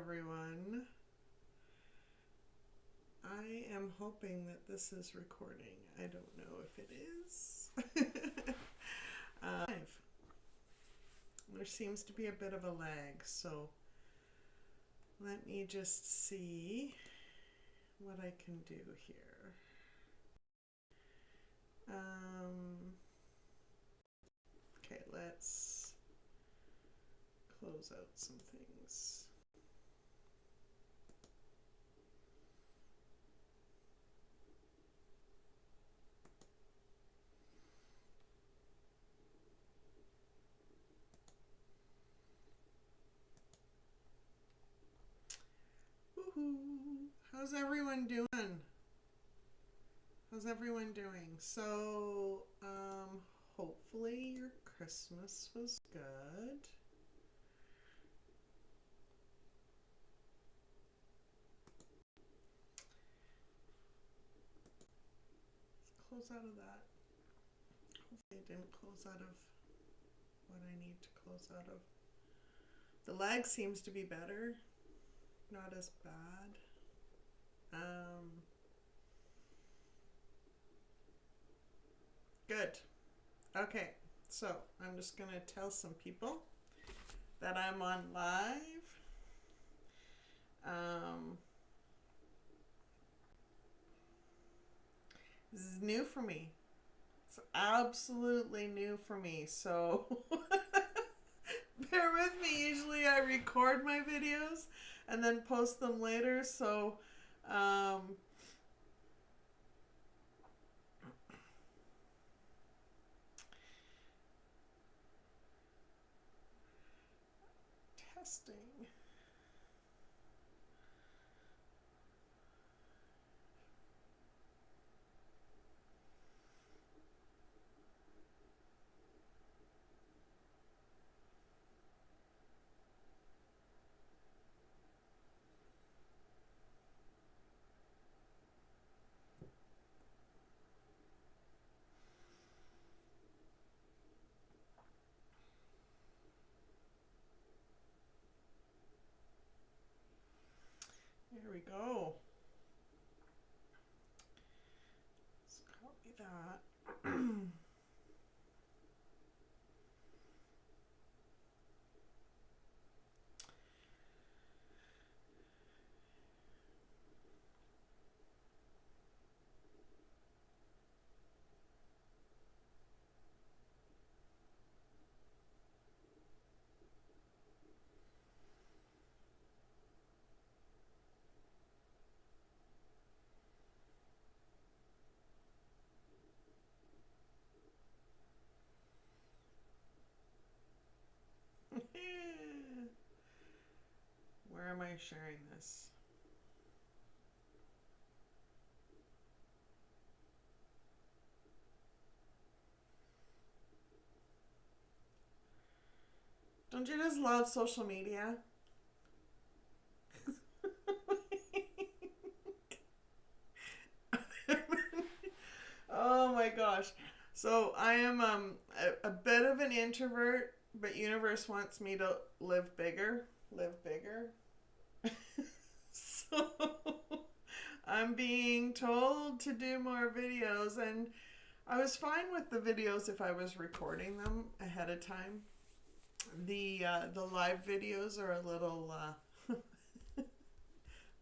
everyone. I am hoping that this is recording. I don't know if it is. There seems to be a bit of a lag, so let me just see what I can do here. Okay, let's close out some things. Woohoo! How's everyone doing? How's everyone doing? So, hopefully your Christmas was good. Let's close out of that. Hopefully it didn't close out of what I need to close out of. The lag seems to be better, not as bad. Good. Okay, so I'm just gonna tell some people that I'm on live. This is new for me. It's absolutely new for me, so bear with me. Usually I record my videos and then post them later, so testing. There we go. Let's copy that. Where am I sharing this? Don't you just love social media? Oh my gosh. So I am a bit of an introvert, but universe wants me to live bigger. Live bigger. So I'm being told to do more videos, and I was fine with the videos if I was recording them ahead of time. The live videos are a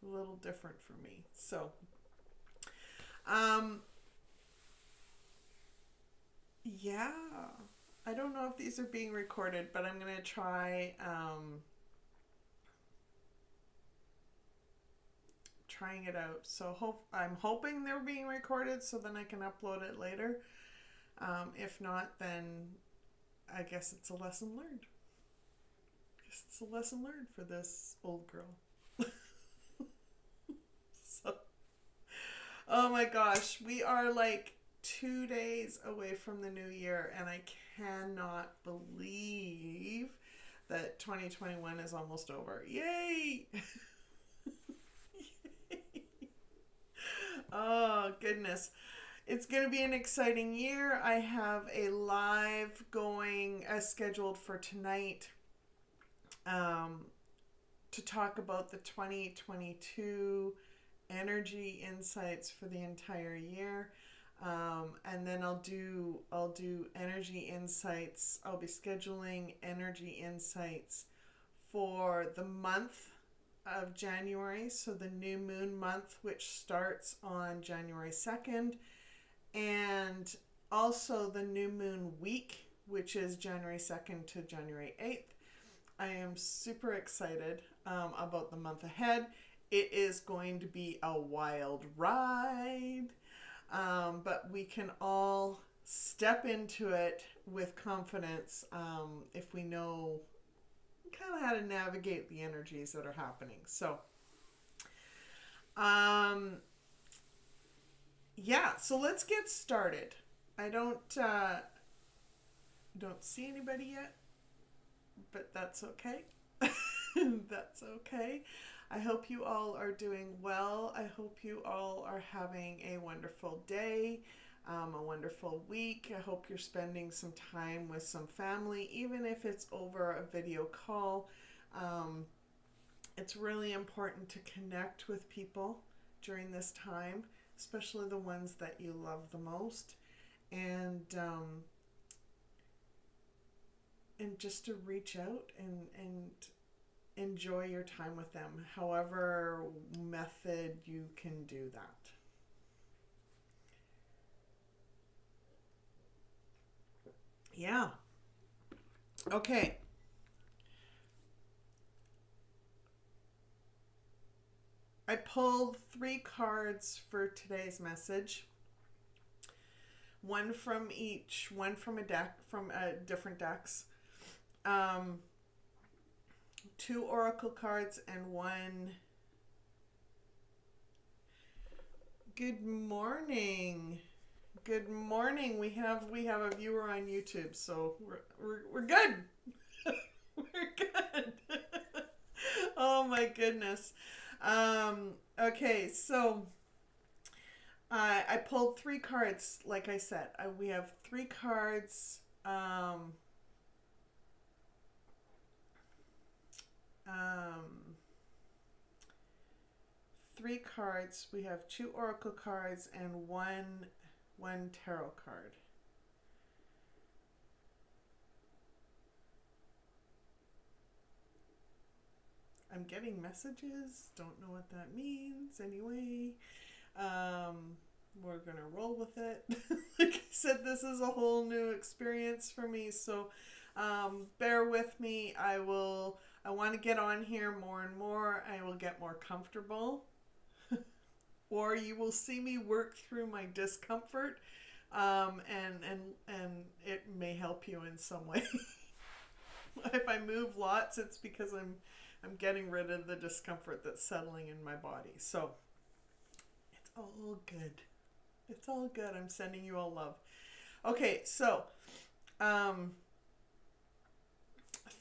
little different for me. So um yeah, I don't know if these are being recorded, but I'm gonna try trying it out. So I'm hoping they're being recorded so then I can upload it later. If not, then I guess it's a lesson learned. I guess it's a lesson learned for this old girl. So, oh my gosh, we are like 2 days away from the new year, and I cannot believe that 2021 is almost over. Yay! Oh, goodness. It's going to be an exciting year. I have a live going as scheduled for tonight. Um, to talk about the 2022 energy insights for the entire year. And then I'll do energy insights. I'll be scheduling energy insights for the month of January, so the new moon month, which starts on January 2nd, and also the new moon week, which is January 2nd to January 8th. I am super excited about the month ahead. It is going to be a wild ride, but we can all step into it with confidence if we know kind of how to navigate the energies that are happening. So, yeah, so let's get started. I don't see anybody yet, but that's okay. That's okay. I hope you all are doing well. I hope you all are having a wonderful day, a wonderful week. I hope you're spending some time with some family, even if it's over a video call. It's really important to connect with people during this time, especially the ones that you love the most, and just to reach out and enjoy your time with them, however method you can do that. Yeah. Okay. I pulled 3 cards for today's message. One from a deck, from different decks. 2 oracle cards and 1. Good morning. Good morning. We have a viewer on YouTube, so we're good. We're good. Oh my goodness. Okay, so I pulled 3 cards. Like I said, we have 3 cards. 3 cards. We have 2 oracle cards and one tarot card. I'm getting messages. Don't know what that means. Anyway, we're gonna roll with it. Like I said, this is a whole new experience for me, so bear with me. I want to get on here more and more. I will get more comfortable. Or you will see me work through my discomfort, and it may help you in some way. If I move lots, it's because I'm getting rid of the discomfort that's settling in my body. So it's all good. It's all good. I'm sending you all love. Okay, so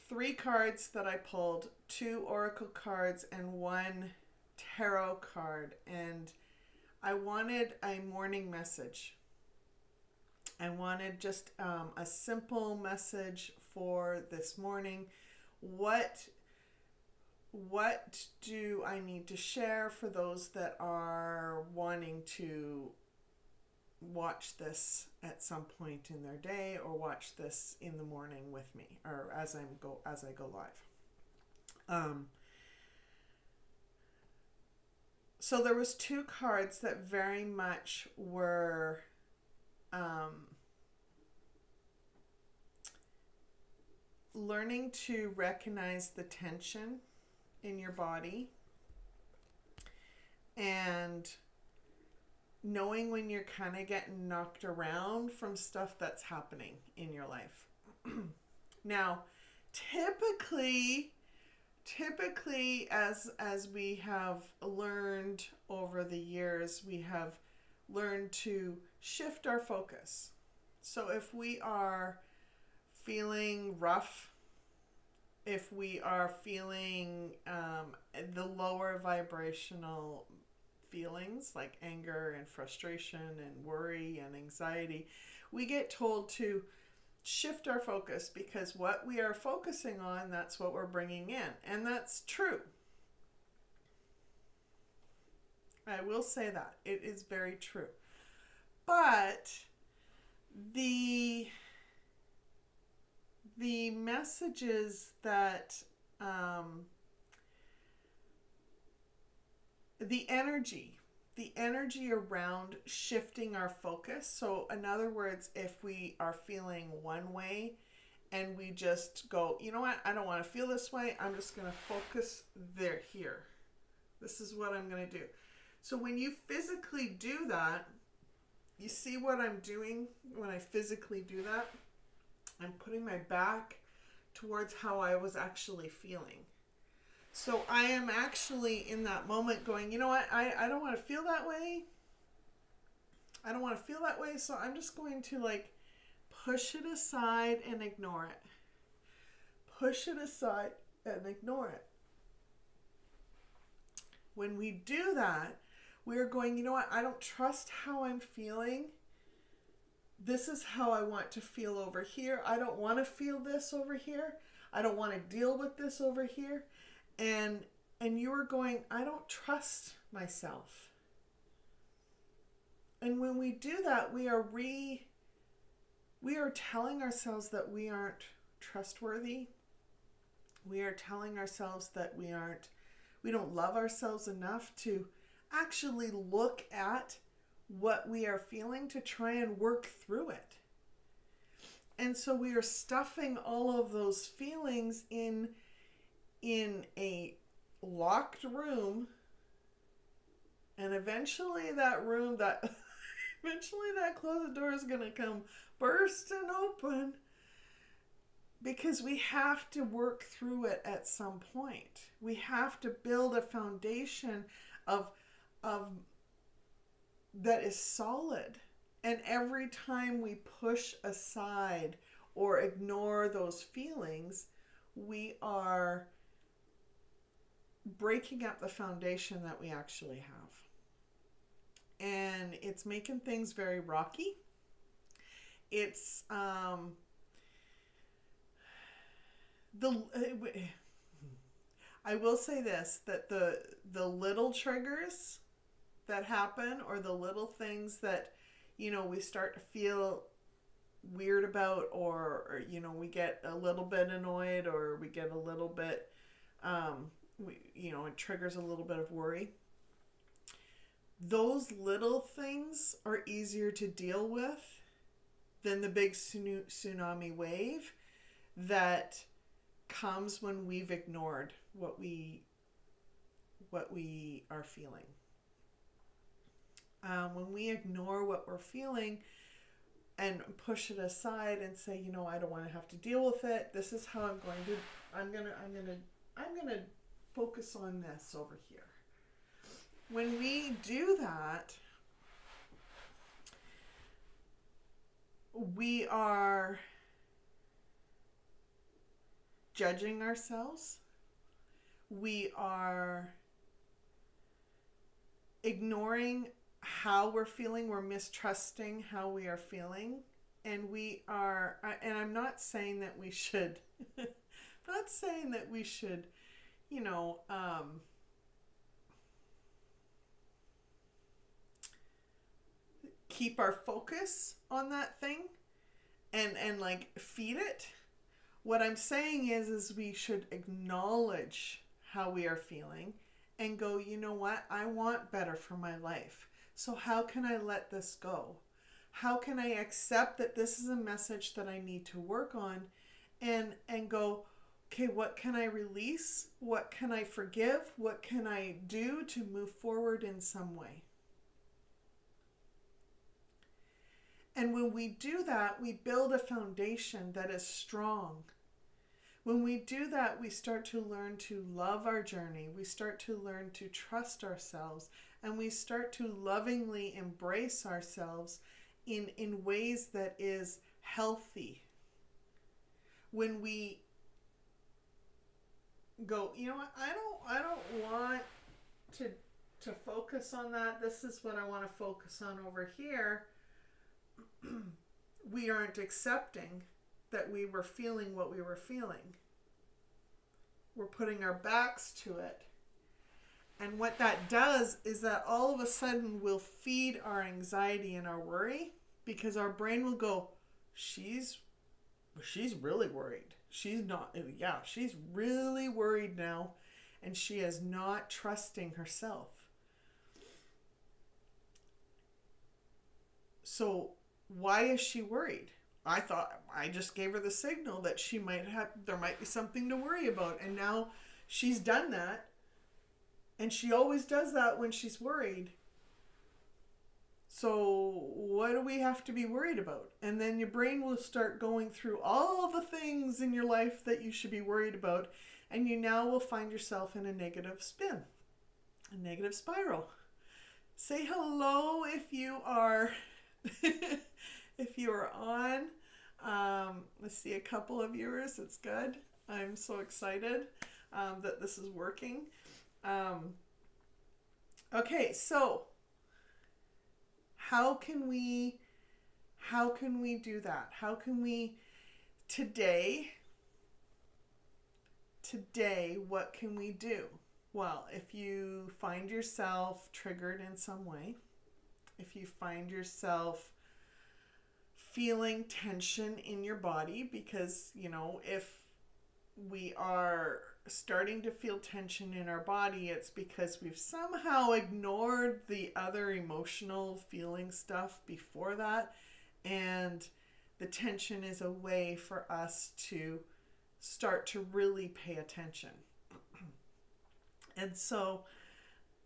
3 cards that I pulled, 2 oracle cards and 1 tarot card, and I wanted a morning message. I wanted just a simple message for this morning. What do I need to share for those that are wanting to watch this at some point in their day, or watch this in the morning with me, or as I go live? So there was 2 cards that very much were learning to recognize the tension in your body and knowing when you're kind of getting knocked around from stuff that's happening in your life. Now, typically as we have learned over the years, we have learned to shift our focus. So if we are feeling rough, if we are feeling the lower vibrational feelings like anger and frustration and worry and anxiety, we get told to shift our focus, because what we are focusing on, that's what we're bringing in. And that's true. I will say that. It is very true. But the messages that the energy around shifting our focus. So in other words, if we are feeling one way and we just go, you know what, I don't want to feel this way, I'm just going to focus there, here. This is what I'm going to do. So when you physically do that, you see what I'm doing when I physically do that? I'm putting my back towards how I was actually feeling. So I am actually in that moment going, you know what, I don't want to feel that way. I don't want to feel that way, so I'm just going to like push it aside and ignore it. Push it aside and ignore it. When we do that, we're going, you know what, I don't trust how I'm feeling. This is how I want to feel over here. I don't want to feel this over here. I don't want to deal with this over here. And you are going, I don't trust myself. And when we do that, we are telling ourselves that we aren't trustworthy. We are telling ourselves that we don't love ourselves enough to actually look at what we are feeling to try and work through it. And so we are stuffing all of those feelings in a locked room, and eventually that closet door is going to come bursting open, because we have to work through it at some point. We have to build a foundation of that is solid. And every time we push aside or ignore those feelings, we are breaking up the foundation that we actually have. And it's making things very rocky. It's I will say this, that the little triggers that happen, or the little things that, we start to feel weird about, or we get a little bit annoyed, or we get a little bit, it triggers a little bit of worry. Those little things are easier to deal with than the big tsunami wave that comes when we've ignored what we are feeling. When we ignore what we're feeling and push it aside and say, I don't want to have to deal with it. This is how I'm gonna focus on this over here. When we do that, we are judging ourselves. We are ignoring how we're feeling. We're mistrusting how we are feeling. And I'm not saying that we should, keep our focus on that thing and like feed it. What I'm saying is we should acknowledge how we are feeling and go, you know what? I want better for my life. So how can I let this go? How can I accept that this is a message that I need to work on, and go, okay, what can I release? What can I forgive? What can I do to move forward in some way? And when we do that, we build a foundation that is strong. When we do that, we start to learn to love our journey. We start to learn to trust ourselves, and we start to lovingly embrace ourselves in ways that is healthy. When we go, you know what, I don't want to focus on that. This is what I want to focus on over here. We aren't accepting that we were feeling what we were feeling. We're putting our backs to it. And what that does is that all of a sudden we'll feed our anxiety and our worry, because our brain will go, she's really worried. She's not, yeah, she's really worried now, and she is not trusting herself. So why is she worried? I thought I just gave her the signal that there might be something to worry about. And now she's done that. And she always does that when she's worried. So what do we have to be worried about? And then your brain will start going through all the things in your life that you should be worried about. And you now will find yourself in a negative spin, a negative spiral. Say hello if you are if you are on. Let's see a couple of viewers. It's good. I'm so excited that this is working. Okay, so how can we do that? How can we today, what can we do? Well, if you find yourself triggered in some way, if you find yourself feeling tension in your body, because, if we are starting to feel tension in our body, it's because we've somehow ignored the other emotional feeling stuff before that, and the tension is a way for us to start to really pay attention. And so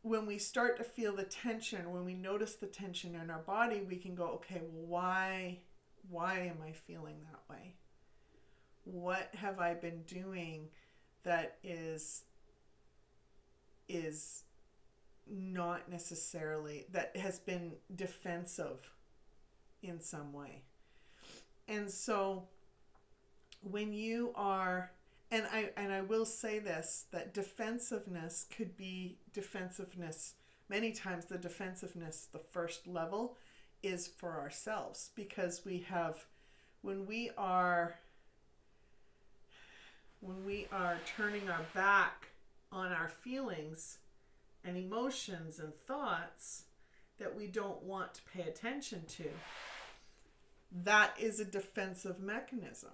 when we start to feel the tension, when we notice the tension in our body, we can go, okay, well, why am I feeling that way? What have I been doing that is not necessarily, that has been defensive in some way? And so when you are, and I will say this, that defensiveness could be defensiveness. Many times the defensiveness, the first level, is for ourselves, because when we are turning our back on our feelings and emotions and thoughts that we don't want to pay attention to, that is a defensive mechanism.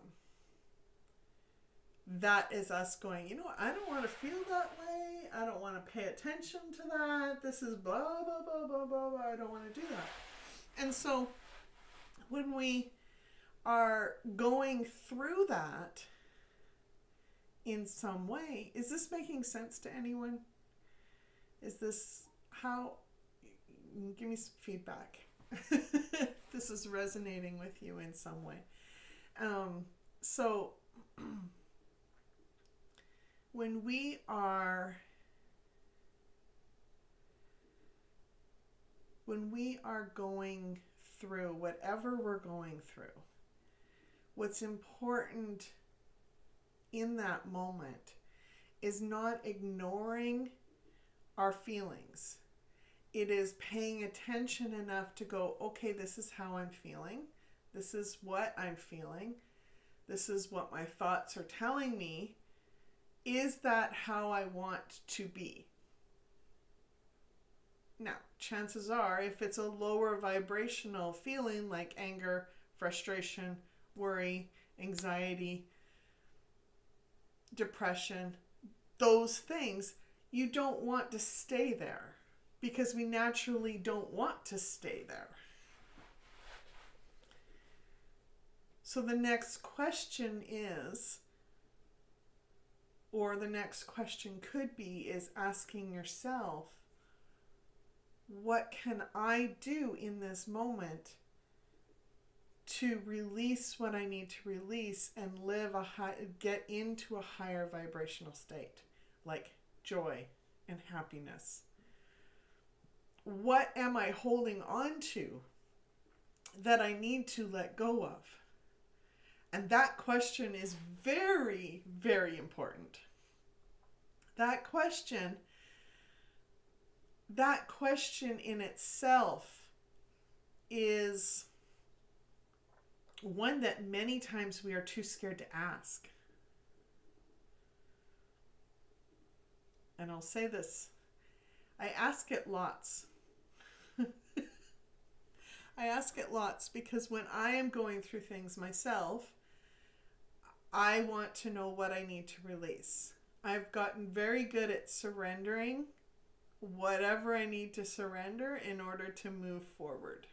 That is us going, I don't want to feel that way. I don't want to pay attention to that. This is blah, blah, blah, blah, blah, blah. I don't want to do that. And so when we are going through that in some way, is this making sense to anyone? Is this how? Give me some feedback. This is resonating with you in some way. So when we are going through whatever we're going through, what's important in that moment is not ignoring our feelings. It is paying attention enough to go, okay, this is how I'm feeling. This is what I'm feeling. This is what my thoughts are telling me. Is that how I want to be? Now, chances are, if it's a lower vibrational feeling like anger, frustration, worry, anxiety, depression, those things, you don't want to stay there, because we naturally don't want to stay there. So the next question is, or the next question could be, is asking yourself, what can I do in this moment to release what I need to release and get into a higher vibrational state, like joy and happiness? What am I holding on to that I need to let go of? And that question is very, very important. That question in itself is one that many times we are too scared to ask. And I'll say this, I ask it lots. I ask it lots because when I am going through things myself, I want to know what I need to release. I've gotten very good at surrendering whatever I need to surrender in order to move forward.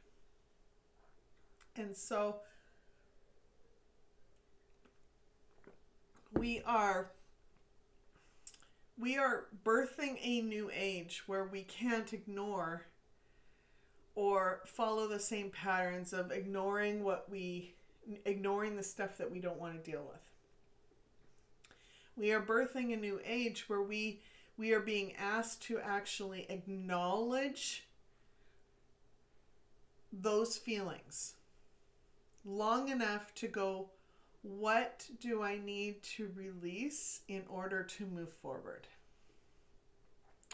And so we are birthing a new age where we can't ignore or follow the same patterns of ignoring the stuff that we don't want to deal with. We are birthing a new age where we are being asked to actually acknowledge those feelings long enough to go, what do I need to release in order to move forward?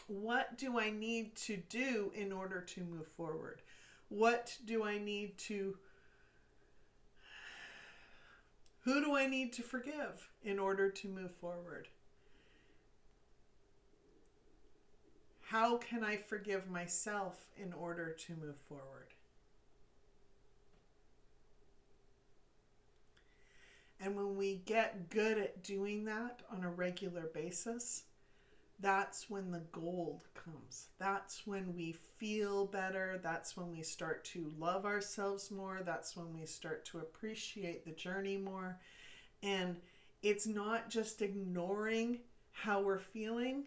What do I need to do in order to move forward? What do I need to... Who do I need to forgive in order to move forward? How can I forgive myself in order to move forward? And when we get good at doing that on a regular basis, that's when the gold comes. That's when we feel better. That's when we start to love ourselves more. That's when we start to appreciate the journey more. And it's not just ignoring how we're feeling,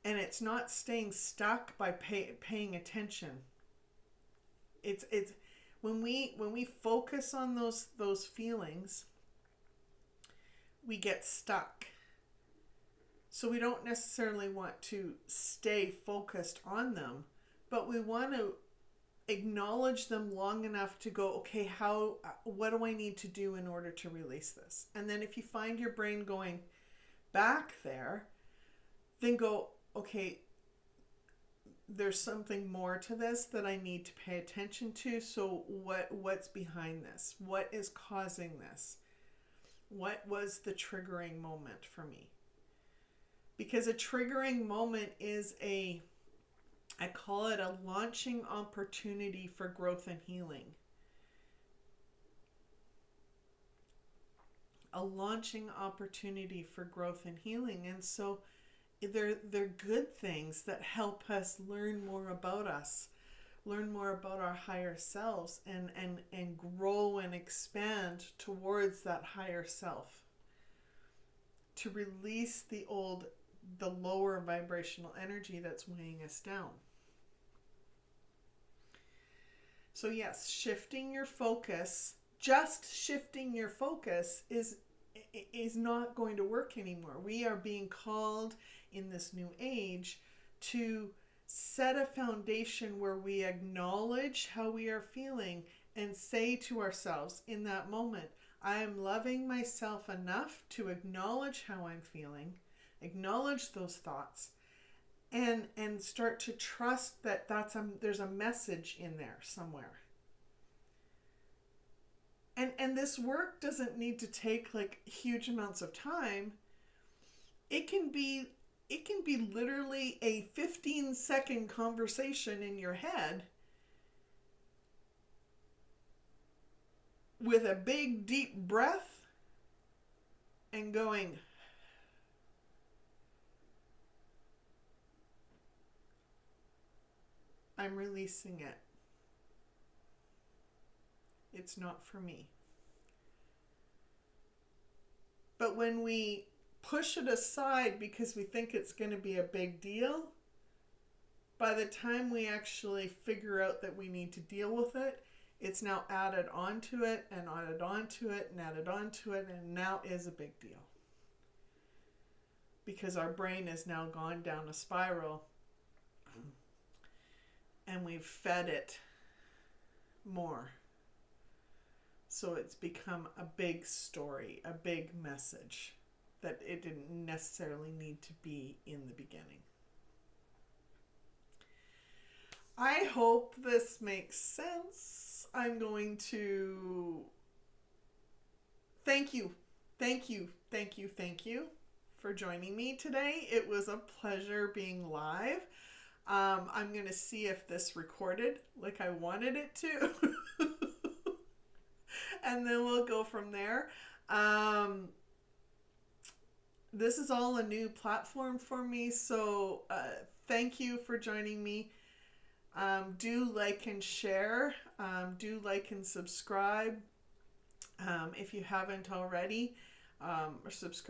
and it's not staying stuck by paying attention. It's when we focus on those feelings, we get stuck. So we don't necessarily want to stay focused on them, but we want to acknowledge them long enough to go, okay, what do I need to do in order to release this? And then if you find your brain going back there, then go, okay, there's something more to this that I need to pay attention to. So what's behind this? What is causing this? What was the triggering moment for me? Because a triggering moment is I call it a launching opportunity for growth and healing. A launching opportunity for growth and healing. And so they're good things that help us learn more about us, learn more about our higher selves, and grow and expand towards that higher self. To release the lower vibrational energy that's weighing us down. So yes, shifting your focus, just shifting your focus is not going to work anymore. We are being called in this new age to set a foundation where we acknowledge how we are feeling and say to ourselves in that moment, I am loving myself enough to acknowledge how I'm feeling, acknowledge those thoughts, and start to trust that there's a message in there somewhere. And this work doesn't need to take like huge amounts of time. It can be literally a 15-second conversation in your head with a big deep breath and going, I'm releasing it. It's not for me. But when we push it aside because we think it's going to be a big deal, by the time we actually figure out that we need to deal with it, it's now added onto it and added onto it and added onto it, and now is a big deal. Because our brain has now gone down a spiral and we've fed it more. So it's become a big story, a big message that it didn't necessarily need to be in the beginning. I hope this makes sense. I'm going to thank you for joining me today. It was a pleasure being live. I'm going to see if this recorded like I wanted it to. And then we'll go from there. This is all a new platform for me, so thank you for joining me. Do like and share. Do like and subscribe if you haven't already. Or subscribe